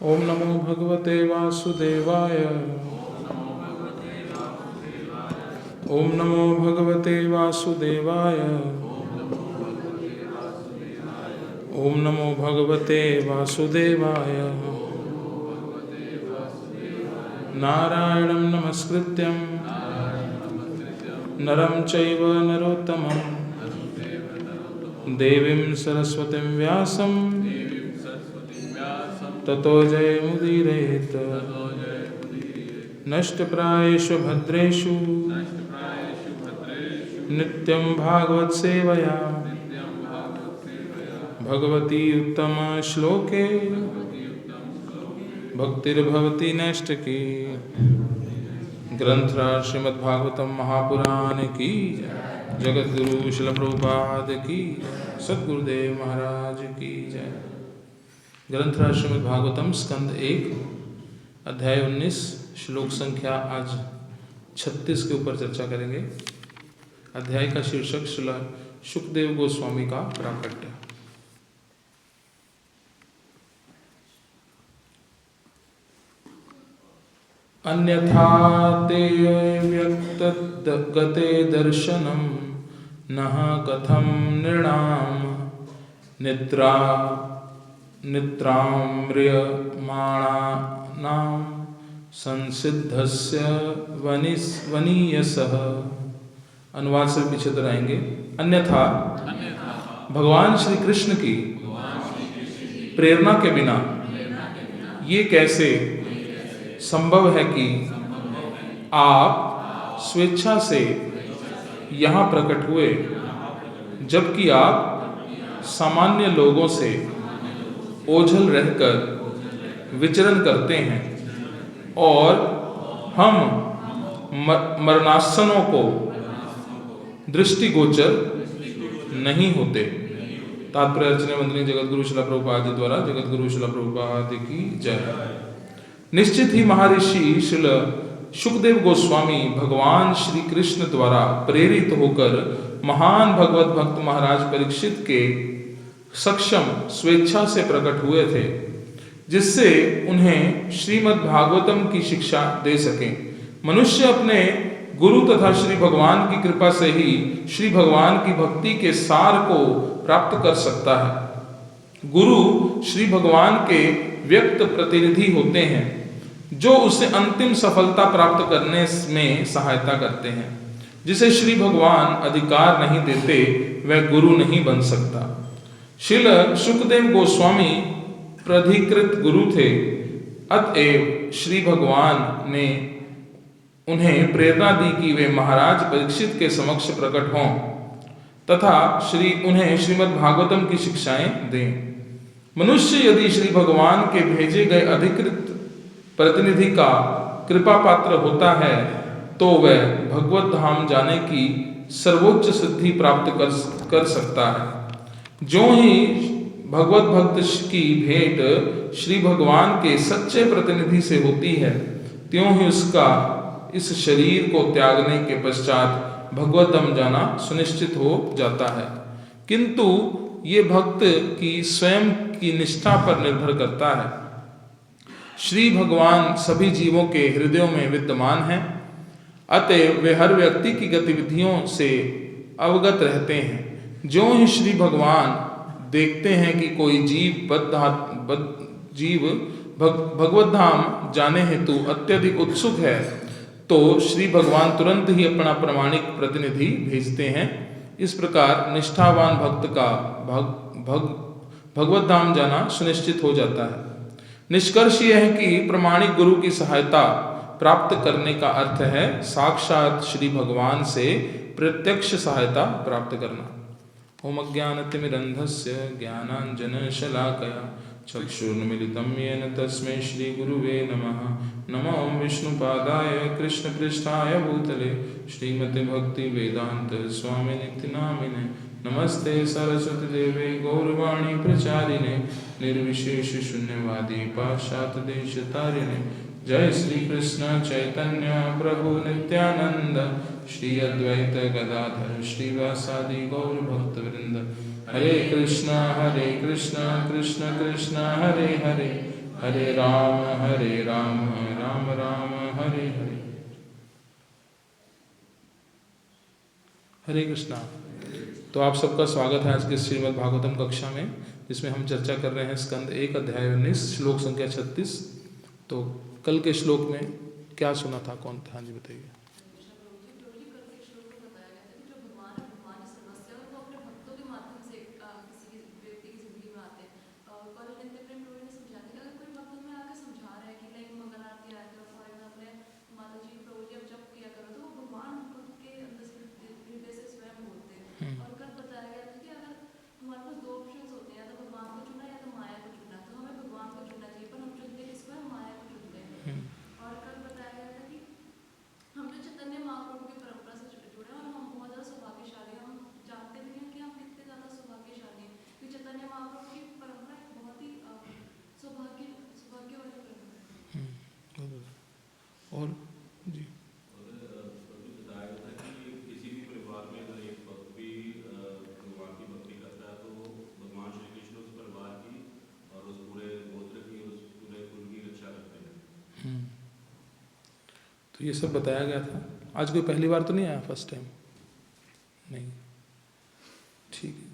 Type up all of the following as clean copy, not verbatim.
ओम नमो भगवते वासुदेवाय। ओम नमो भगवते वासुदेवाय। ओम नमो भगवते वासुदेवाय। नारायणं नमस्कृत्यं नरं चैव नरोत्तमं देवीं सरस्वतीं व्यासं ततो जयमुदीरयेत्। नष्टप्रायेषु भद्रेषु नित्यं भागवत सेवया भगवती उत्तम श्लोके भक्तिर्भवती नैष्ठिकी। ग्रंथराज श्रीमद्भागवतम महापुराण की जगद्गुरु श्रील प्रभुपाद की सद्गुरुदेव महाराज की जय। ग्रंथराज श्रीमद्भागवतम स्कंद 1 अध्याय 19 श्लोक संख्या आज 36 के ऊपर चर्चा करेंगे। अध्याय का शीर्षक श्रील शुकदेव गोस्वामी का प्राकट्य। अन्यथा ते व्यक्तगते दर्शनं नः कथं नृणां निद्राम्रियमाणानां संसिद्धस्य वनीयसः। अनुवाद से पीछे तो रहेंगे। अन्यथा भगवान श्री कृष्ण की प्रेरणा के बिना ये कैसे संभव है कि आप स्वेच्छा से यहाँ प्रकट हुए, जबकि आप सामान्य लोगों से ओझल रहकर विचरण करते हैं और हम मरणासनों को दृष्टिगोचर नहीं होते। तात्पर्य अर्चने वंदनीय जगतगुरु श्रील प्रभुपाद जी द्वारा जगतगुरु श्रील प्रभुपाद की जय। निश्चित ही महर्षि श्रील शुकदेव गोस्वामी भगवान श्री कृष्ण द्वारा प्रेरित होकर महान भगवत भक्त महाराज परीक्षित के सक्षम स्वेच्छा से प्रकट हुए थे, जिससे उन्हें श्रीमद् भागवतम की शिक्षा दे सके। मनुष्य अपने गुरु तथा श्री भगवान की कृपा से ही श्री भगवान की भक्ति के सार को प्राप्त कर सकता है। गुरु श्री भगवान के व्यक्त प्रतिनिधि होते हैं, जो उसे अंतिम सफलता प्राप्त करने में सहायता करते हैं। जिसे श्री भगवान अधिकार नहीं देते वह गुरु नहीं बन सकता। श्रील शुकदेव गोस्वामी प्राधिकृत गुरु थे, अतएव श्री भगवान ने उन्हें प्रेरणा दी कि वे महाराज परीक्षित के समक्ष प्रकट हों तथा उन्हें श्रीमद् भागवतम की शिक्षाएं दें। मनुष्य यदि श्री भगवान के भेजे गए अधिकृत प्रतिनिधि का कृपा पात्र होता है तो वह भगवत धाम जाने की सर्वोच्च सिद्धि प्राप्त कर सकता है। जो ही भगवत भक्त की भेंट श्री भगवान के सच्चे प्रतिनिधि से होती है, त्यों ही उसका इस शरीर को त्यागने के पश्चात भगवत धाम जाना सुनिश्चित हो जाता है। किंतु ये भक्त की स्वयं की निष्ठा पर निर्भर करता है। श्री भगवान सभी जीवों के हृदयों में विद्यमान हैं, अतएव वे हर व्यक्ति की गतिविधियों से अवगत रहते हैं। जो ही श्री भगवान देखते हैं कि कोई जीव भगवत धाम जाने हेतु अत्यधिक उत्सुक है, तो श्री भगवान तुरंत ही अपना प्रामाणिक प्रतिनिधि भेजते हैं। इस प्रकार निष्ठावान भक्त का भगवत धाम जाना सुनिश्चित हो जाता है। निष्कर्ष यह है कि प्रामाणिक गुरु की सहायता प्राप्त करने का अर्थ है साक्षात श्री भगवान से प्रत्यक्ष सहायता प्राप्त करना। ओम अज्ञानतिमिरन्धस्य ज्ञानाञ्जनशलाकया चक्षुर्मिलितं येन तस्मै श्रीगुरुवे नमः। नमो विष्णुपादाय कृष्णपृष्ठाय भूतले श्रीमते भक्तिवेदान्त स्वामिनिति नामिने। नमस्ते सरस्वती देवे गौरवाणी प्रचारिणे निर्विशेष शून्यवादी पाश्चात्यदेशतारिणे। जय श्री कृष्ण चैतन्य प्रभु नित्यानंद श्री अद्वैत गदाधर श्रीवासादि गौर भक्तवृंद। हरे कृष्णा कृष्ण कृष्ण हरे हरे हरे राम राम राम हरे हरे। हरे कृष्णा। तो आप सबका स्वागत है आज के श्रीमद् भागवतम कक्षा में, जिसमें हम चर्चा कर रहे हैं स्कंद 1 अध्याय 19 श्लोक संख्या 36। तो कल के श्लोक में क्या सुना था, कौन था? हाँ जी बताइए। और जी बताया था कि किसी भी परिवार में अगर एक भक्त भी भगवान की भक्ति करता है तो भगवान श्री कृष्ण उस परिवार की और उस पूरे गोत्र की, उस पूरे कुल की रक्षा करते हैं। तो ये सब बताया गया था। आज कोई पहली बार तो नहीं आया, फर्स्ट टाइम? नहीं, ठीक है।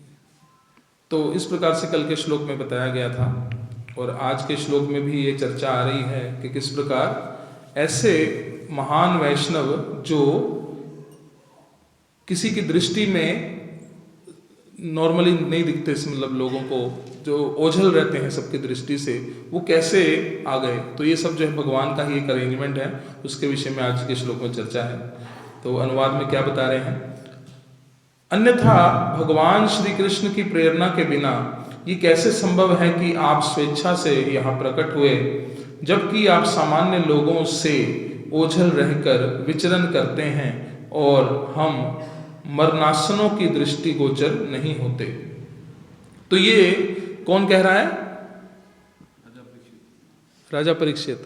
तो इस प्रकार से कल के श्लोक में बताया गया था, और आज के श्लोक में भी ये चर्चा आ रही है कि किस प्रकार ऐसे महान वैष्णव जो किसी की दृष्टि में नॉर्मली नहीं दिखते, मतलब लोगों को जो ओझल रहते हैं सबकी दृष्टि से, वो कैसे आ गए। तो ये सब जो है भगवान का ही एक अरेंजमेंट है, उसके विषय में आज के श्लोक में चर्चा है। तो अनुवाद में क्या बता रहे हैं? अन्यथा भगवान श्री कृष्ण की प्रेरणा के बिना ये कैसे संभव है कि आप स्वेच्छा से यहाँ प्रकट हुए, जबकि आप सामान्य लोगों से ओझल रहकर विचरण करते हैं और हम मरणासनों की दृष्टि गोचर नहीं होते। तो ये कौन कह रहा है? राजा परीक्षित।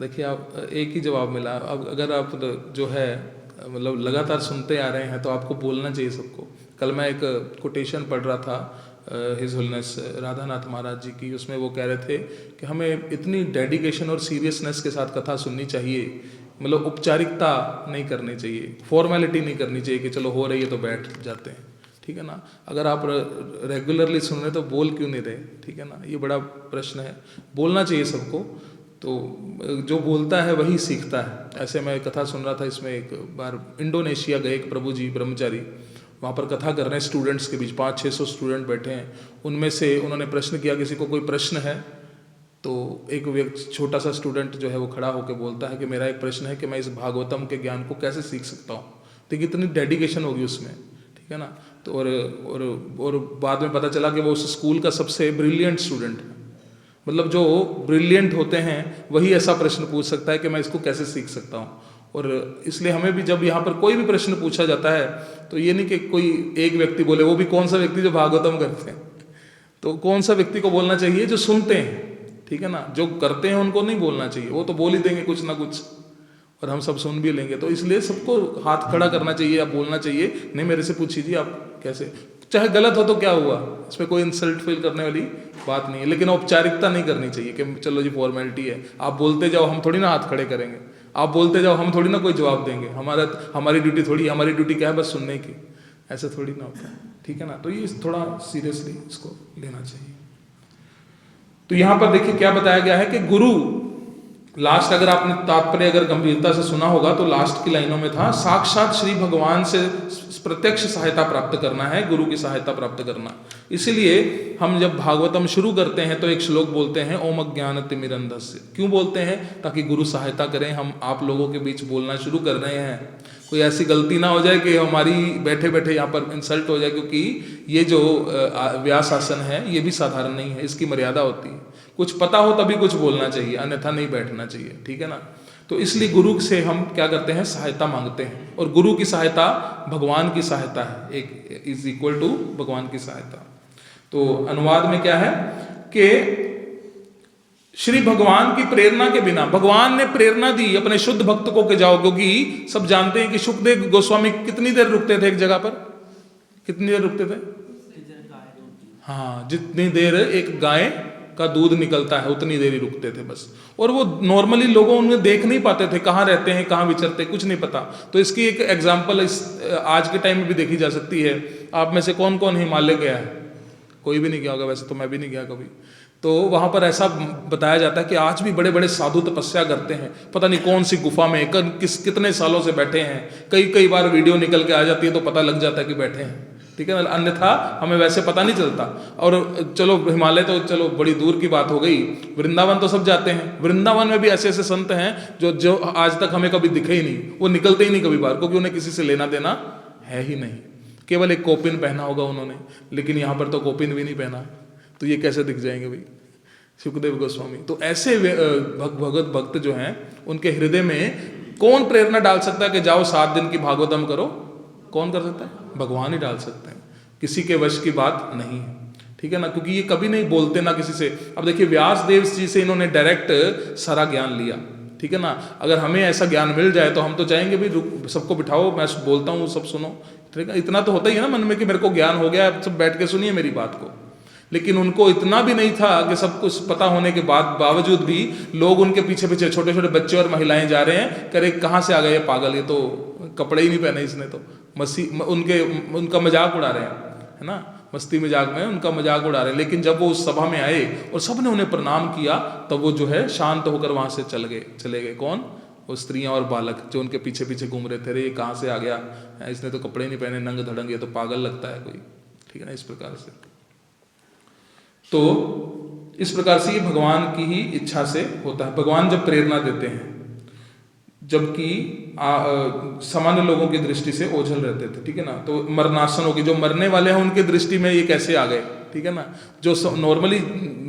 देखिए, आप एक ही जवाब मिला। अब अगर आप जो है मतलब लगातार सुनते आ रहे हैं तो आपको बोलना चाहिए सबको। कल मैं एक कोटेशन पढ़ रहा था हिज होलनेस राधानाथ महाराज जी की, उसमें वो कह रहे थे कि हमें इतनी डेडिकेशन और सीरियसनेस के साथ कथा सुननी चाहिए, मतलब औपचारिकता नहीं करनी चाहिए, फॉर्मेलिटी नहीं करनी चाहिए कि चलो हो रही है तो बैठ जाते हैं, ठीक है ना। अगर आप रेगुलरली सुन रहे तो बोल क्यों नहीं रहे, ठीक है ना। ये बड़ा प्रश्न है। बोलना चाहिए सबको, तो जो बोलता है वही सीखता है। ऐसे मैं कथा सुन रहा था, इसमें एक बार इंडोनेशिया गए एक प्रभु जी ब्रह्मचारी, वहाँ पर कथा कर रहे हैं स्टूडेंट्स के बीच, 500-600 स्टूडेंट बैठे हैं। उनमें से उन्होंने प्रश्न किया, किसी को कोई प्रश्न है? तो एक व्यक्ति, छोटा सा स्टूडेंट जो है वो खड़ा होकर बोलता है कि मेरा एक प्रश्न है कि मैं इस भागवतम के ज्ञान को कैसे सीख सकता हूँ। तो कितनी डेडिकेशन होगी उसमें, ठीक है ना। तो और बाद में पता चला कि वो उस स्कूल का सबसे ब्रिलियंट स्टूडेंट है। मतलब जो ब्रिलियंट होते हैं वही ऐसा प्रश्न पूछ सकता है कि मैं इसको कैसे सीख सकता हूँ। और इसलिए हमें भी जब यहाँ पर कोई भी प्रश्न पूछा जाता है तो ये नहीं कि कोई एक व्यक्ति बोले, वो भी कौन सा व्यक्ति जो भागवतम करते हैं। तो कौन सा व्यक्ति को बोलना चाहिए? जो सुनते हैं, ठीक है ना। जो करते हैं उनको नहीं बोलना चाहिए, वो तो बोल ही देंगे कुछ ना कुछ और हम सब सुन भी लेंगे। तो इसलिए सबको हाथ खड़ा करना चाहिए या बोलना चाहिए, नहीं मेरे से पूछिए आप कैसे, चाहे गलत हो तो क्या हुआ, इसमें कोई इंसल्ट फील करने वाली बात नहीं है। लेकिन औपचारिकता नहीं करनी चाहिए कि चलो जी फॉर्मेलिटी है, आप बोलते जाओ, हम थोड़ी ना हाथ खड़े करेंगे। आप बोलते जाओ, हम थोड़ी ना कोई जवाब देंगे। हमारी ड्यूटी थोड़ी, हमारी ड्यूटी क्या है? बस सुनने की। ऐसे थोड़ी ना होता है, ठीक है ना। तो ये थोड़ा सीरियसली इसको लेना चाहिए। तो यहाँ पर देखिए क्या बताया गया है कि गुरु, लास्ट अगर आपने तात्पर्य अगर गंभीरता से सुना होगा तो लास्ट की लाइनों में था, साक्षात श्री भगवान से प्रत्यक्ष सहायता प्राप्त करना है, गुरु की सहायता प्राप्त करना। इसीलिए हम जब भागवतम शुरू करते हैं तो एक श्लोक बोलते हैं, ओम अज्ञानतिमिरन्धस्य। क्यों बोलते हैं? ताकि गुरु सहायता करें। हम आप लोगों के बीच बोलना शुरू कर रहे हैं, कोई ऐसी गलती ना हो जाए कि हमारी बैठे बैठे यहाँ पर इंसल्ट हो जाए, क्योंकि ये जो व्यास आसन है ये भी साधारण नहीं है, इसकी मर्यादा होती है। कुछ पता हो तभी कुछ बोलना चाहिए, अन्यथा नहीं बैठना चाहिए, ठीक है ना। तो इसलिए गुरु से हम क्या करते हैं? सहायता मांगते हैं। और गुरु की सहायता भगवान की सहायता है, एक इज इक्वल टू भगवान की सहायता। तो अनुवाद में क्या है कि श्री भगवान की प्रेरणा के बिना, भगवान ने प्रेरणा दी अपने शुद्ध भक्त को के जाओ, क्योंकि सब जानते हैं कि सुखदेव गोस्वामी कितनी देर रुकते थे एक जगह पर? कितनी देर रुकते थे? हाँ, जितनी देर एक गाय का दूध निकलता है उतनी देर ही रुकते थे बस। और वो नॉर्मली लोगों उन्हें देख नहीं पाते थे, कहाँ रहते हैं कहाँ विचरते कुछ नहीं पता। तो इसकी एक एग्जाम्पल इस आज के टाइम में भी देखी जा सकती है। आप में से कौन कौन हिमालय गया है? कोई भी नहीं गया होगा, वैसे तो मैं भी नहीं गया कभी। तो वहाँ पर ऐसा बताया जाता है कि आज भी बड़े बड़े साधु तपस्या करते हैं, पता नहीं कौन सी गुफा में कितने सालों से बैठे हैं। कई बार वीडियो निकल के आ जाती है तो पता लग जाता है कि बैठे हैं, ठीक है ना, अन्यथा हमें वैसे पता नहीं चलता। और चलो हिमालय तो चलो बड़ी दूर की बात हो गई, वृंदावन तो सब जाते हैं। वृंदावन में भी ऐसे ऐसे संत हैं जो आज तक हमें कभी दिखे ही नहीं, वो निकलते ही नहीं कभी बाहर, क्योंकि उन्हें किसी से लेना देना है ही नहीं। केवल एक कोपिन पहना होगा उन्होंने, लेकिन यहाँ पर तो कोपिन भी नहीं पहना, तो ये कैसे दिख जाएंगे भाई सुखदेव गोस्वामी। तो ऐसे भगवत भक्त जो हैं उनके हृदय में कौन प्रेरणा डाल सकता है कि जाओ 7 दिन की भागवतम करो? कौन कर सकता है? भगवान ही डाल सकते हैं, किसी के वश की बात नहीं है, ठीक है ना, क्योंकि ये कभी नहीं बोलते ना किसी से। अब देखिए व्यास देव जी से इन्होंने डायरेक्ट सारा ज्ञान लिया, ठीक है ना। अगर हमें ऐसा ज्ञान मिल जाए तो हम तो चाहेंगे भी सबको बिठाओ, मैं बोलता हूँ सब सुनो, ठीक है। इतना तो होता ही है ना मन में कि मेरे को ज्ञान हो गया, सब बैठ के सुनिए मेरी बात को। लेकिन उनको इतना भी नहीं था कि सब कुछ पता होने के बावजूद भी लोग उनके पीछे पीछे, छोटे छोटे बच्चे और महिलाएं जा रहे हैं, करे कहाँ से आ गए ये पागल, ये तो कपड़े ही नहीं पहने इसने, तो उनका मजाक उड़ा रहे हैं, है ना, मस्ती मजाक में उनका मजाक उड़ा रहे हैं। लेकिन जब वो उस सभा में आए और सबने उन्हें प्रणाम किया, तब वो जो है शांत होकर वहां से चले गए। कौन? वो स्त्रियां और बालक जो उनके पीछे पीछे घूम रहे थे, अरे ये कहाँ से आ गया, इसने तो कपड़े नहीं पहने, नंग धड़ंग, ये तो पागल लगता है कोई, ठीक है ना, इस प्रकार से। तो इस प्रकार से ये भगवान की ही इच्छा से होता है। भगवान जब प्रेरणा देते हैं, जबकि सामान्य लोगों की दृष्टि से ओझल रहते थे, ठीक है ना। तो मरनासन होगी, जो मरने वाले हैं उनकी दृष्टि में ये कैसे आ गए, ठीक है ना। जो नॉर्मली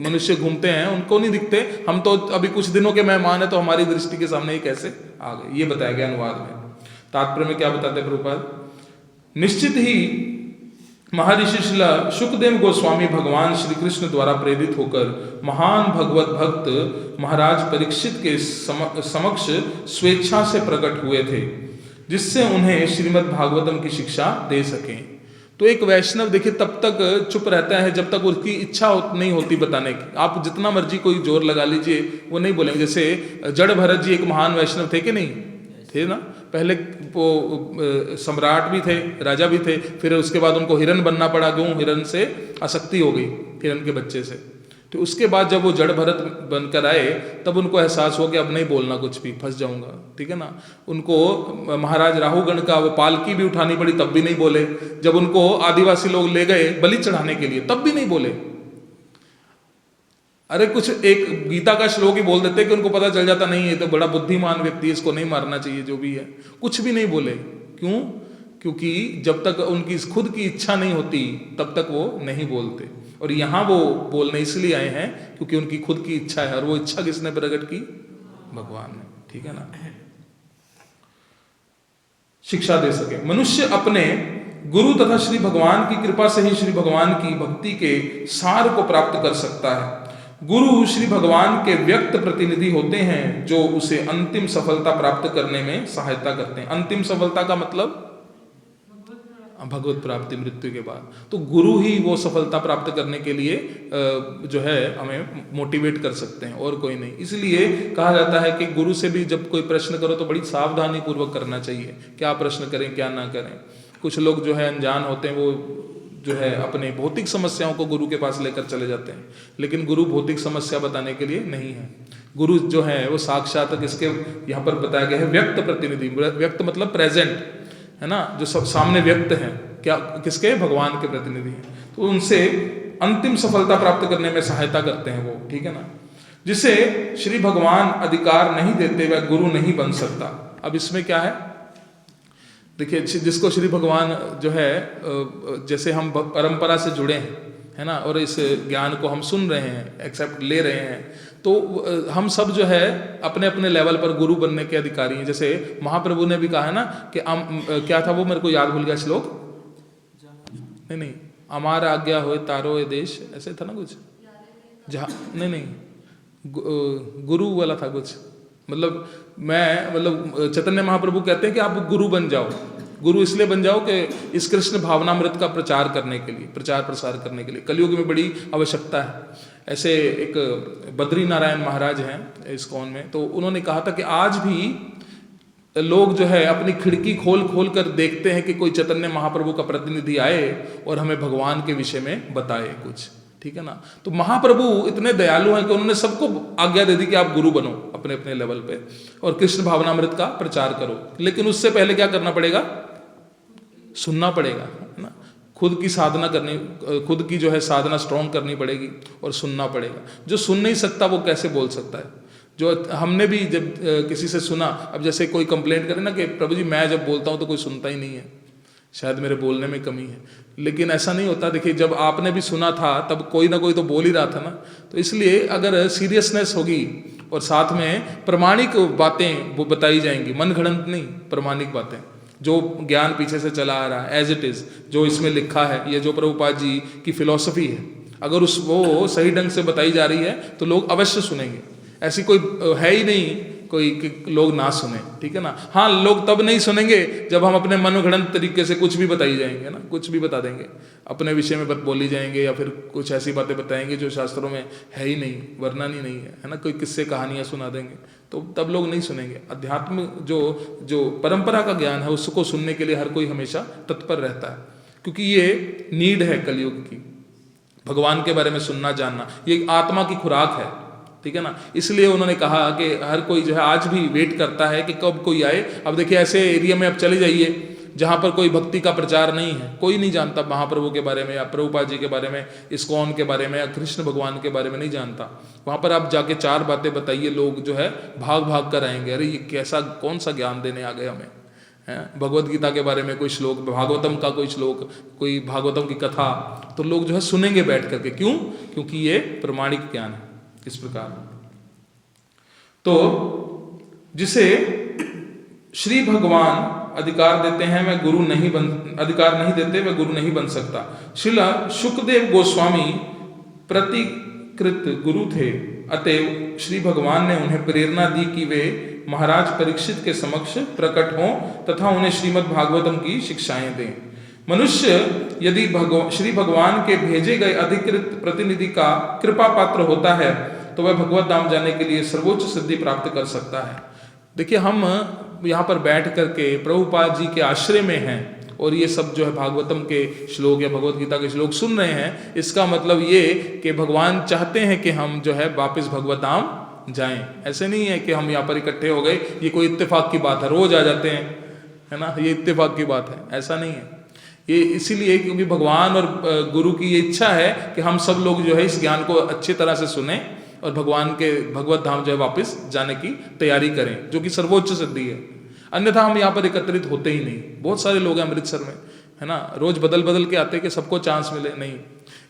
मनुष्य घूमते हैं उनको नहीं दिखते, हम तो अभी कुछ दिनों के मेहमान हैं, तो हमारी दृष्टि के सामने ये कैसे आ गए, ये बताया गया अनुवाद में। तात्पर्य में क्या बताते हैं प्रभुपाद? निश्चित ही महर्षि श्री शुकदेव गोस्वामी भगवान श्री कृष्ण द्वारा प्रेरित होकर महान भगवत भक्त महाराज परीक्षित के समक्ष स्वेच्छा से प्रकट हुए थे, जिससे उन्हें श्रीमद् भागवतम की शिक्षा दे सकें। तो एक वैष्णव देखिए तब तक चुप रहता है जब तक उसकी इच्छा नहीं होती बताने की। आप जितना मर्जी कोई जोर लगा लीजिए वो नहीं बोलेंगे। जैसे जड़ भरत जी एक महान वैष्णव थे कि नहीं थे ना, पहले वो सम्राट भी थे, राजा भी थे, फिर उसके बाद उनको हिरन बनना पड़ा, क्यों? हिरन से आसक्ति हो गई, हिरन के बच्चे से। तो उसके बाद जब वो जड़ भरत बनकर आए तब उनको एहसास हो कि अब नहीं बोलना कुछ भी, फंस जाऊंगा, ठीक है ना। उनको महाराज राहुगण का वो पालकी भी उठानी पड़ी तब भी नहीं बोले। जब उनको आदिवासी लोग ले गए बलि चढ़ाने के लिए तब भी नहीं बोले। अरे कुछ एक गीता का श्लोक ही बोल देते कि उनको पता चल जाता, नहीं ये तो बड़ा बुद्धिमान व्यक्ति है, इसको नहीं मारना चाहिए, जो भी है, कुछ भी नहीं बोले। क्यों? क्योंकि जब तक उनकी खुद की इच्छा नहीं होती तब तक वो नहीं बोलते। और यहाँ वो बोलने इसलिए आए हैं क्योंकि उनकी खुद की इच्छा है, और वो इच्छा किसने प्रकट की? भगवान ने, ठीक है ना, शिक्षा दे सके। मनुष्य अपने गुरु तथा श्री भगवान की कृपा से ही श्री भगवान की भक्ति के सार को प्राप्त कर सकता है। गुरु श्री भगवान के व्यक्त प्रतिनिधि होते हैं जो उसे अंतिम सफलता प्राप्त करने में सहायता करते हैं। अंतिम सफलता का मतलब भगवत प्राप्ति मृत्यु के बाद। तो गुरु ही वो सफलता प्राप्त करने के लिए जो है हमें मोटिवेट कर सकते हैं, और कोई नहीं। इसलिए कहा जाता है कि गुरु से भी जब कोई प्रश्न करो तो बड़ी सावधानी पूर्वक करना चाहिए, क्या प्रश्न करें क्या ना करें। कुछ लोग जो है अनजान होते हैं, वो जो है अपने भौतिक समस्याओं को गुरु के पास लेकर चले जाते हैं, लेकिन गुरु भौतिक समस्या बताने के लिए नहीं है। गुरु जो है वो साक्षात इसके यहाँ पर बताया गया है व्यक्त प्रतिनिधि। व्यक्त मतलब प्रेजेंट, है ना, जो सब सामने व्यक्त हैं, क्या किसके? भगवान के प्रतिनिधि हैं। तो उनसे अंतिम सफलता प्राप्त करने में सहायता करते हैं वो, ठीक है ना। जिसे श्री भगवान अधिकार नहीं देते वह गुरु नहीं बन सकता। अब इसमें क्या है देखिए, जिसको श्री भगवान जो है जैसे हम परंपरा से जुड़े हैं, है ना, और इस ज्ञान को हम सुन रहे हैं, एक्सेप्ट ले रहे हैं, तो हम सब जो है अपने अपने लेवल पर गुरु बनने के अधिकारी हैं। जैसे महाप्रभु ने भी कहा है ना कि क्या था वो, मेरे को याद भूल गया श्लोक, नहीं अमार आज्ञा हो तारो ये देश, ऐसे था ना कुछ, जहाँ नहीं गुरु वाला था कुछ, मतलब चैतन्य महाप्रभु कहते हैं कि आप गुरु बन जाओ। गुरु इसलिए बन जाओ कि इस कृष्ण भावनामृत का प्रचार करने के लिए, प्रचार प्रसार करने के लिए कलयुग में बड़ी आवश्यकता ऐसे एक बद्री नारायण महाराज हैं इस्कॉन में, तो उन्होंने कहा था कि आज भी लोग जो है अपनी खिड़की खोल खोल कर देखते हैं कि कोई चैतन्य महाप्रभु का प्रतिनिधि आए और हमें भगवान के विषय में बताए कुछ, ठीक है ना। तो महाप्रभु इतने दयालु हैं कि उन्होंने सबको आज्ञा दे दी कि आप गुरु बनो अपने अपने लेवल पे और कृष्ण भावनामृत का प्रचार करो, लेकिन उससे पहले क्या करना पड़ेगा, सुनना पड़ेगा, है ना। खुद की साधना करनी, खुद की जो है साधना स्ट्रॉन्ग करनी पड़ेगी और सुनना पड़ेगा। जो सुन नहीं सकता वो कैसे बोल सकता है। जो हमने भी जब किसी से सुना, अब जैसे कोई कंप्लेंट करे ना कि प्रभु जी मैं जब बोलता हूँ तो कोई सुनता ही नहीं है, शायद मेरे बोलने में कमी है, लेकिन ऐसा नहीं होता। देखिए जब आपने भी सुना था तब कोई ना कोई तो बोल ही रहा था ना। तो इसलिए अगर सीरियसनेस होगी और साथ में प्रमाणिक बातें वो बताई जाएंगी, मनगढ़ंत नहीं, प्रमाणिक बातें, जो ज्ञान पीछे से चला आ रहा है एज इट इज, जो इसमें लिखा है, ये जो प्रभुपाद जी की फिलॉसफी है, अगर उस वो सही ढंग से बताई जा रही है तो लोग अवश्य सुनेंगे। ऐसी कोई है ही नहीं कोई कि लोग ना सुने, ठीक है ना। हाँ, लोग तब नहीं सुनेंगे जब हम अपने मनगढ़ंत तरीके से कुछ भी बताई जाएंगे ना, कुछ भी बता देंगे अपने विषय में बोली जाएंगे, या फिर कुछ ऐसी बातें बताएंगे जो शास्त्रों में है ही नहीं, वर्णन ही नहीं है, है ना। कोई किस्से कहानियाँ सुना देंगे तो तब लोग नहीं सुनेंगे। अध्यात्म जो परंपरा का ज्ञान है उसको सुनने के लिए हर कोई हमेशा तत्पर रहता है, क्योंकि ये नीड है कलयुग की, भगवान के बारे में सुनना जानना, ये आत्मा की खुराक है, ठीक है ना। इसलिए उन्होंने कहा कि हर कोई जो है आज भी वेट करता है कि कब कोई आए। अब देखिए ऐसे एरिया में अब चले जाइए जहाँ पर कोई भक्ति का प्रचार नहीं है, कोई नहीं जानता महाप्रभु के बारे में या प्रभुपाद जी के बारे में, इस्कॉन के बारे में या कृष्ण भगवान के बारे में नहीं जानता। वहाँ पर आप जाके 4 बातें बताइए, लोग जो है भाग भाग कर आएंगे, अरे ये कैसा कौन सा ज्ञान देने आ गए हमें, है। भगवत गीता के बारे में कोई श्लोक, भागवतम का कोई श्लोक, कोई भागवतम की कथा, तो लोग जो है सुनेंगे बैठ करके। क्यों? क्योंकि ये प्रमाणिक ज्ञान है। इस प्रकार तो जिसे श्री भगवान अधिकार देते हैं वह गुरु नहीं बन, अधिकार नहीं देते वह गुरु नहीं बन सकता। श्रीला शुकदेव गोस्वामी प्रतिकृत गुरु थे, अतएव श्री भगवान ने उन्हें प्रेरणा दी कि वे महाराज परीक्षित के समक्ष प्रकट हों तथा उन्हें श्रीमद् भागवतम की शिक्षाएं दें। मनुष्य यदि श्री भगवान के भेजे गए अधिकृत प्रतिनिधि का कृपा पात्र होता है तो वह भगवत धाम जाने के लिए सर्वोच्च सिद्धि प्राप्त कर सकता है। देखिए हम यहाँ पर बैठ करके प्रभुपाद जी के आश्रय में हैं और ये सब जो है भागवतम के श्लोक या भगवत गीता के श्लोक सुन रहे हैं, इसका मतलब ये कि भगवान चाहते हैं कि हम जो है वापस भगवत धाम जाएं। ऐसे नहीं है कि हम यहाँ पर इकट्ठे हो गए, ये कोई इत्तेफाक की बात है, रोज आ जाते हैं, है ना, ये इत्तेफाक की बात है, ऐसा नहीं है। ये इसीलिए क्योंकि भगवान और गुरु की ये इच्छा है कि हम सब लोग जो है इस ज्ञान को अच्छी तरह से सुने और भगवान के भगवत धाम जो है वापस जाने की तैयारी करें, जो कि सर्वोच्च सिद्धि है। अन्यथा हम यहाँ पर एकत्रित होते ही नहीं। बहुत सारे लोग हैं अमृतसर में, है ना, रोज बदल बदल के आते कि सबको चांस मिले, नहीं।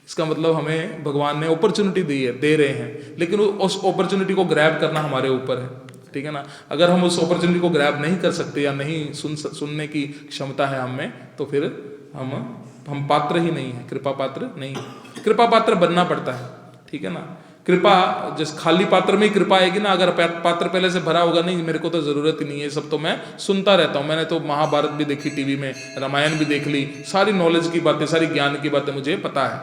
इसका मतलब हमें भगवान ने अपॉर्चुनिटी दी है, दे रहे हैं, लेकिन उस अपॉर्चुनिटी को ग्रैब करना हमारे ऊपर है, ठीक है ना। अगर हम उस अपॉर्चुनिटी को ग्रैब नहीं कर सकते या नहीं सुनने की क्षमता है हम में, तो फिर हम पात्र ही नहीं है, कृपा पात्र नहीं है। कृपा पात्र बनना पड़ता है, ठीक है ना। कृपा जिस खाली पात्र में ही कृपा आएगी ना, अगर पात्र पहले से भरा होगा, नहीं मेरे को तो जरूरत ही नहीं है, सब तो मैं सुनता रहता हूँ, मैंने तो महाभारत भी देखी टीवी में, रामायण भी देख ली, सारी नॉलेज की बातें, सारी ज्ञान की बातें मुझे पता है,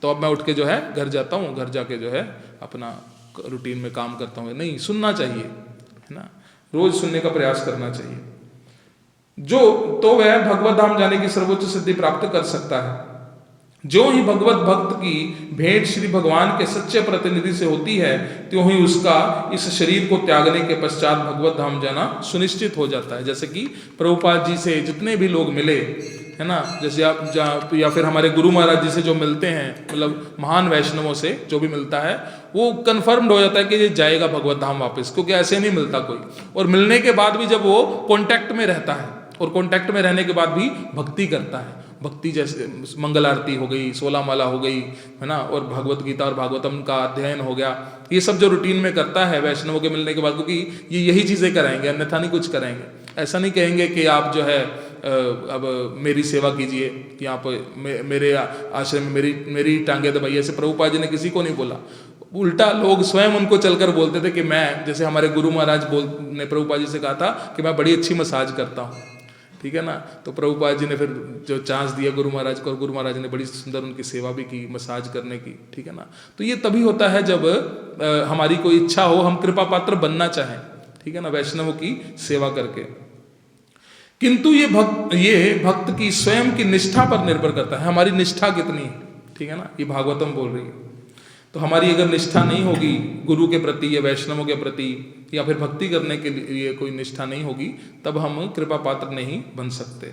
तो अब मैं उठ के जो है घर जाता हूँ, घर जाके जो है अपना रूटीन में काम करता हूँ। नहीं, सुनना चाहिए, है ना, रोज सुनने का प्रयास करना चाहिए। तो वह भगवत धाम जाने की सर्वोच्च सिद्धि प्राप्त कर सकता है। जो ही भगवत भक्त की भेंट श्री भगवान के सच्चे प्रतिनिधि से होती है, त्यों ही उसका इस शरीर को त्यागने के पश्चात भगवत धाम जाना सुनिश्चित हो जाता है। जैसे कि प्रभुपाद जी से जितने भी लोग मिले, है ना, जैसे आप या फिर हमारे गुरु महाराज जी से जो मिलते हैं, मतलब महान वैष्णवों से जो भी मिलता है, वो कन्फर्म्ड हो जाता है कि ये जाएगा भगवत धाम वापस, क्योंकि ऐसे नहीं मिलता कोई। और मिलने के बाद भी जब वो कॉन्टैक्ट में रहता है और कॉन्टैक्ट में रहने के बाद भी भक्ति करता है, भक्ति जैसे मंगल आरती हो गई, 16 माला हो गई, है ना, और भगवत गीता और भागवतम का अध्ययन हो गया, ये सब जो रूटीन में करता है वैष्णवों के मिलने के बाद, क्योंकि ये यही चीज़ें कराएंगे, अन्यथा नहीं कुछ कराएंगे। ऐसा नहीं कहेंगे कि आप जो है अब मेरी सेवा कीजिए, कि आप मेरे आश्रम में मेरी टांगे दबाइए, ऐसे प्रभुपाद जी ने किसी को नहीं बोला। उल्टा लोग स्वयं उनको चलकर बोलते थे कि मैं, जैसे हमारे गुरु महाराज ने प्रभुपाद जी से कहा था कि मैं बड़ी अच्छी मसाज करता हूँ, ठीक है ना। तो प्रभुपाद जी ने फिर जो चांस दिया गुरु महाराज को, और गुरु महाराज ने बड़ी सुंदर उनकी सेवा भी की, मसाज करने की, ठीक है ना। तो ये तभी होता है जब हमारी कोई इच्छा हो, हम कृपा पात्र बनना चाहें, ठीक है ना, वैष्णवों की सेवा करके। किंतु ये भक्त की स्वयं की निष्ठा पर निर्भर करता है, हमारी निष्ठा कितनी है, ठीक है ना। ये भागवतम बोल रही है। तो हमारी अगर निष्ठा नहीं होगी गुरु के प्रति या वैष्णवों के प्रति, या फिर भक्ति करने के लिए कोई निष्ठा नहीं होगी, तब हम कृपा पात्र नहीं बन सकते।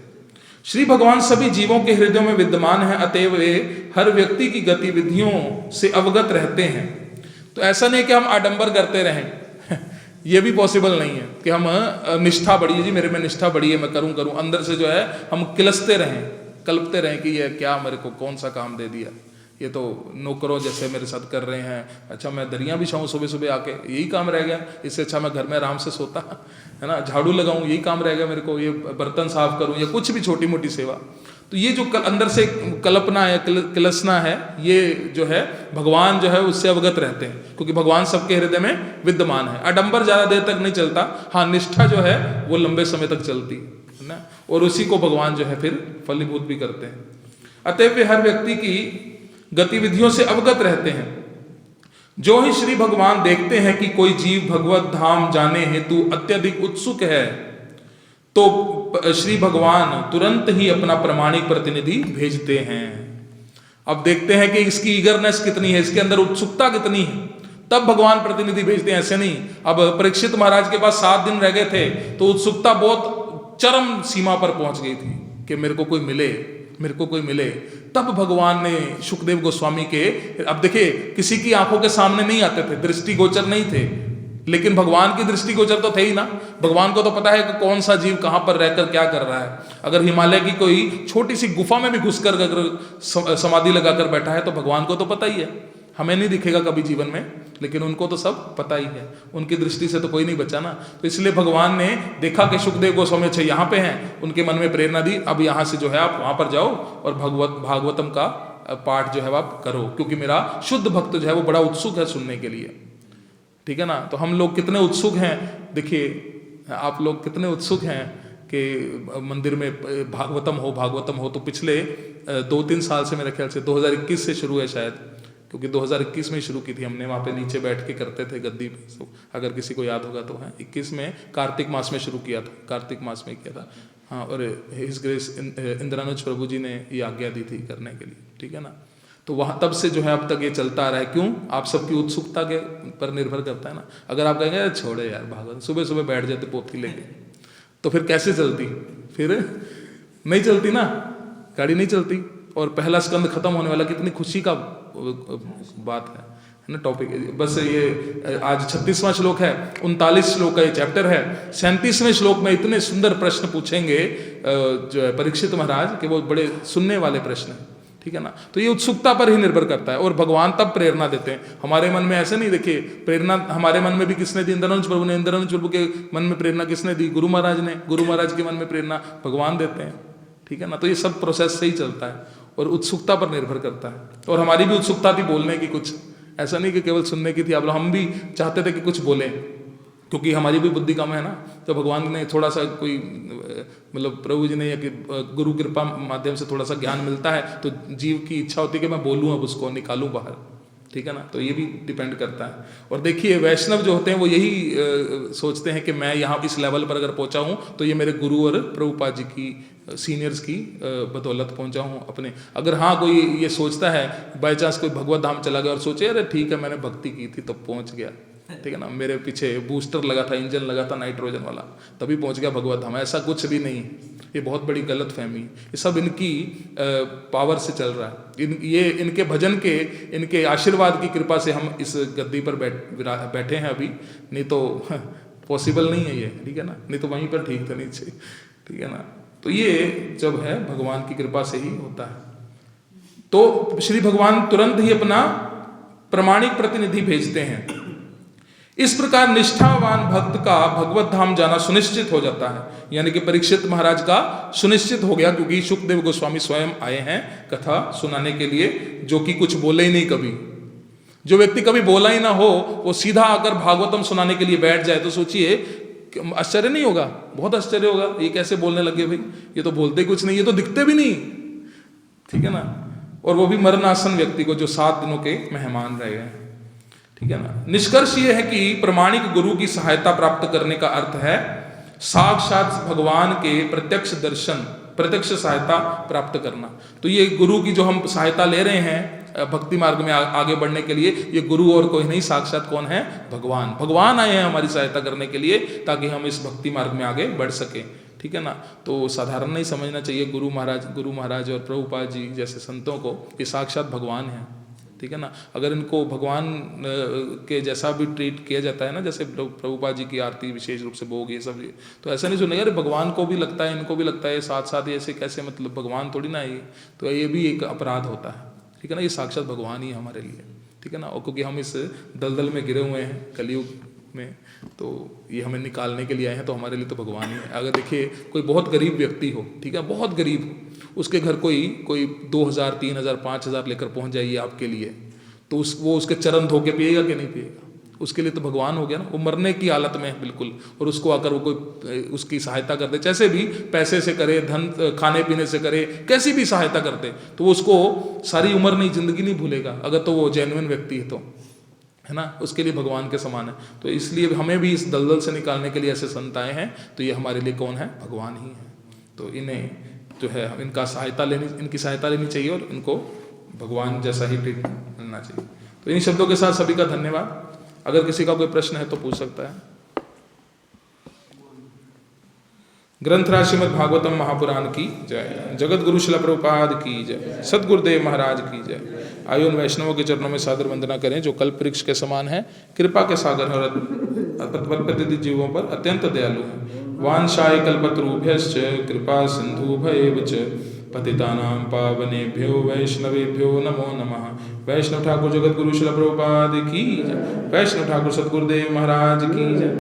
श्री भगवान सभी जीवों के हृदयों में विद्यमान है, अतएव वे हर व्यक्ति की गतिविधियों से अवगत रहते हैं। तो ऐसा नहीं कि हम आडंबर करते रहें ये भी पॉसिबल नहीं है कि हम निष्ठा बढ़ी है जी, मेरे में निष्ठा बढ़ी है, मैं करूं, अंदर से जो है हम किलसते रहें, कल्पते रहें कि ये क्या मेरे को कौन सा काम दे दिया, ये तो नौकरों जैसे मेरे साथ कर रहे हैं, अच्छा मैं दरिया बिछाऊं सुबह सुबह आके, यही काम रह गया, इससे अच्छा मैं घर में आराम से सोता, है ना, झाड़ू लगाऊं, यही काम रह गया मेरे को, ये बर्तन साफ करूं, या कुछ भी छोटी मोटी सेवा। तो ये जो अंदर से कल्पना है, किलसना है, ये जो है भगवान जो है उससे अवगत रहते हैं, क्योंकि भगवान सबके हृदय में विद्यमान है। आडंबर ज्यादा देर तक नहीं चलता, हाँ निष्ठा जो है वो लंबे समय तक चलती है ना, और उसी को भगवान जो है फिर फलीभूत भी करते हैं। अतएव वे हर व्यक्ति की गतिविधियों से अवगत रहते हैं। जो ही श्री भगवान देखते हैं कि कोई जीव भगवत धाम जाने हेतु अत्यधिक उत्सुक है, तो श्री भगवान तुरंत ही अपना प्रामाणिक प्रतिनिधि भेजते हैं। अब देखते हैं कि इसकी ईगरनेस कितनी है, इसके अंदर उत्सुकता कितनी है, तब भगवान प्रतिनिधि भेजते हैं, ऐसे नहीं। अब परीक्षित महाराज के पास 7 दिन रह गए थे, तो उत्सुकता बहुत चरम सीमा पर पहुंच गई थी कि मेरे को कोई मिले, मेरे को कोई मिले। तब भगवान ने शुकदेव गोस्वामी के, अब देखिए किसी की आंखों के सामने नहीं आते थे, दृष्टिगोचर नहीं थे, लेकिन भगवान की दृष्टिगोचर तो थे ही ना। भगवान को तो पता है कि कौन सा जीव कहां पर रहकर क्या कर रहा है। अगर हिमालय की कोई छोटी सी गुफा में भी घुसकर अगर समाधि लगाकर बैठा है तो भगवान को तो पता ही है। हमें नहीं दिखेगा कभी जीवन में, लेकिन उनको तो सब पता ही है, उनकी दृष्टि से तो कोई नहीं बचा ना। तो इसलिए भगवान ने देखा कि शुकदेव गोस्वामी अच्छा यहाँ पे हैं, उनके मन में प्रेरणा दी, अब यहाँ से जो है आप वहां पर जाओ और भागवतम का पाठ जो है आप करो, क्योंकि मेरा शुद्ध भक्त जो है वो बड़ा उत्सुक है सुनने के लिए, ठीक है ना। तो हम लोग कितने उत्सुक हैं, देखिए आप लोग कितने उत्सुक हैं कि मंदिर में भागवतम हो। तो पिछले 2-3 साल से, मेरे ख्याल से 2021 से शुरू है शायद, क्योंकि 2021 में शुरू की थी हमने, वहाँ पे नीचे बैठ के करते थे गद्दी पे, तो अगर किसी को याद होगा तो है। 21 में कार्तिक मास में शुरू किया था, कार्तिक मास में किया था, हाँ। और हिज ग्रेस इंद्रानुज प्रभु जी ने ये आज्ञा दी थी करने के लिए, ठीक है ना। तो वहाँ तब से जो है अब तक ये चलता आ रहा है। क्यों? आप सबकी उत्सुकता के पर निर्भर करता है ना। अगर आप कहेंगे छोड़े यार भागवत, सुबह सुबह बैठ जाते पोथी लेके, तो फिर कैसे चलती? फिर नहीं चलती ना, गाड़ी नहीं चलती। और पहला स्कंद खत्म होने वाला, कितनी खुशी का बात है ना टॉपिक। बस ये आज 36वां श्लोक है, 39 श्लोक का ये चैप्टर है। 37वें श्लोक में इतने सुंदर प्रश्न पूछेंगे जो है परीक्षित महाराज के, वो बड़े सुनने वाले प्रश्न हैं, ठीक है ना। तो ये उत्सुकता पर ही निर्भर करता है, और भगवान तब प्रेरणा देते हैं। हमारे मन में ऐसे नहीं, देखिए प्रेरणा हमारे मन में भी किसने दी? इंद्रानुज प्रभु ने। इंद्रानुज प्रभु के मन में प्रेरणा किसने दी? गुरु महाराज ने। गुरु महाराज के मन में प्रेरणा भगवान देते हैं, ठीक है ना। तो ये सब प्रोसेस से ही चलता है और उत्सुकता पर निर्भर करता है। और हमारी भी उत्सुकता थी बोलने की, कुछ ऐसा नहीं कि केवल सुनने की थी। अब हम भी चाहते थे कि कुछ बोलें, क्योंकि हमारी भी बुद्धि कम है ना। तो भगवान ने थोड़ा सा कोई मतलब प्रभु जी ने, या कि गुरु कृपा माध्यम से थोड़ा सा ज्ञान मिलता है, तो जीव की इच्छा होती है कि मैं बोलूँ, अब उसको निकालूँ बाहर, ठीक है ना। तो ये भी डिपेंड करता है। और देखिए वैष्णव जो होते हैं वो यही सोचते हैं कि मैं यहाँ इस लेवल पर अगर पहुँचा हूँ तो ये मेरे गुरु और प्रभुपाद जी की, सीनियर्स की बदौलत पहुँचा हूँ अपने। अगर हाँ कोई ये सोचता है, बाई चांस कोई भगवत धाम चला गया और सोचे अरे ठीक है मैंने भक्ति की थी तब पहुँच गया, ठीक है ना, मेरे पीछे बूस्टर लगा था, इंजन लगा था नाइट्रोजन वाला, तभी पहुंच गया भगवत धाम, ऐसा कुछ भी नहीं। ये बहुत बड़ी गलत फहमी, ये सब इनकी पावर से चल रहा है। ये इनके भजन के, इनके आशीर्वाद की कृपा से हम इस गद्दी पर बैठे हैं अभी, नहीं तो पॉसिबल नहीं है ये, ठीक है ना। नहीं तो वहीं पर ठीक था नीचे, ठीक है ना। तो ये जब है भगवान की कृपा से ही होता है। तो श्री भगवान तुरंत ही अपना प्रामाणिक प्रतिनिधि भेजते हैं। इस प्रकार निष्ठावान भक्त का भगवत धाम जाना सुनिश्चित हो जाता है, यानी कि परीक्षित महाराज का सुनिश्चित हो गया, क्योंकि शुकदेव गोस्वामी स्वयं आए हैं कथा सुनाने के लिए, जो कि कुछ बोले ही नहीं कभी। जो व्यक्ति कभी बोला ही ना हो वो सीधा आकर भागवतम सुनाने के लिए बैठ जाए, तो सोचिए आश्चर्य नहीं होगा? बहुत आश्चर्य होगा, ये कैसे बोलने लगे भाई, ये तो बोलते कुछ नहीं, ये तो दिखते भी नहीं, ठीक है ना, और वो भी मरणासन व्यक्ति को जो 7 दिनों के मेहमान रहे हैं, ठीक है ना। निष्कर्ष ये है कि प्रामाणिक गुरु की सहायता प्राप्त करने का अर्थ है साक्षात भगवान के प्रत्यक्ष दर्शन, प्रत्यक्ष सहायता प्राप्त करना। तो ये गुरु की जो हम सहायता ले रहे हैं भक्ति मार्ग में आगे बढ़ने के लिए, ये गुरु और कोई नहीं, साक्षात कौन है? भगवान। भगवान आए हैं हमारी सहायता करने के लिए ताकि हम इस भक्ति मार्ग में आगे बढ़ सकें, ठीक है ना। तो साधारण नहीं समझना चाहिए गुरु महाराज और प्रभुपाद जी जैसे संतों को, ये साक्षात भगवान हैं, ठीक है ना। अगर इनको भगवान के जैसा भी ट्रीट किया जाता है ना, जैसे प्रभुपाद जी की आरती विशेष रूप से भोग ये सब, तो ऐसा नहीं सुना यार भगवान को भी लगता है, इनको भी लगता है, साथ साथ ऐसे कैसे, मतलब भगवान थोड़ी ना ये, तो ये भी एक अपराध होता है, ठीक है ना। ये साक्षात भगवान ही है हमारे लिए, ठीक है ना। और क्योंकि हम इस दलदल में गिरे हुए हैं कलयुग में, तो ये हमें निकालने के लिए आए हैं, तो हमारे लिए तो भगवान ही है। अगर देखिए कोई बहुत गरीब व्यक्ति हो, ठीक है, बहुत गरीब हो, उसके घर कोई 2000 3000 5000 लेकर पहुंच जाइए आपके लिए, तो वो उसके चरण धो के पिएगा कि नहीं पिएगा? उसके लिए तो भगवान हो गया ना। वो मरने की हालत में है बिल्कुल, और उसको आकर वो कोई उसकी सहायता कर दे, जैसे भी पैसे से करे, धन खाने पीने से करे, कैसी भी सहायता करते, तो वो उसको सारी उम्र नहीं, जिंदगी नहीं भूलेगा, अगर तो वो जेन्युइन व्यक्ति है तो, है ना, उसके लिए भगवान के समान है। तो इसलिए हमें भी इस दलदल से निकालने के लिए ऐसे संत आए हैं, तो ये हमारे लिए कौन है? भगवान ही है। तो इन्हें जो है इनकी सहायता लेनी चाहिए और इनको भगवान जैसा ही ट्रीटमेंट मिलना चाहिए। तो इन शब्दों के साथ सभी का धन्यवाद। अगर किसी का कोई प्रश्न है तो पूछ सकता है। ग्रंथराज श्रीमद् भागवतम महापुराण की जय, जगत गुरु शिला प्रभुपाद की जय, सदगुरुदेव महाराज की जय। आइए उन वैष्णवों के चरणों में सादर वंदना करें जो कल्प वृक्ष के समान है, कृपा के सागर हैं और प्रतिदिन जीवों पर अत्यंत दयालु हैं। वांछाय कल्पतरुभ्यश्च कृपा सिंधुभ्येव च पतितानां पावनेभ्यो वैष्णवेभ्यो नमो नमः। वैष्णव ठाकुर जगत गुरु शिला प्रभुपाद की जय। वैष्णव ठाकुर सदगुरुदेव महाराज की जय।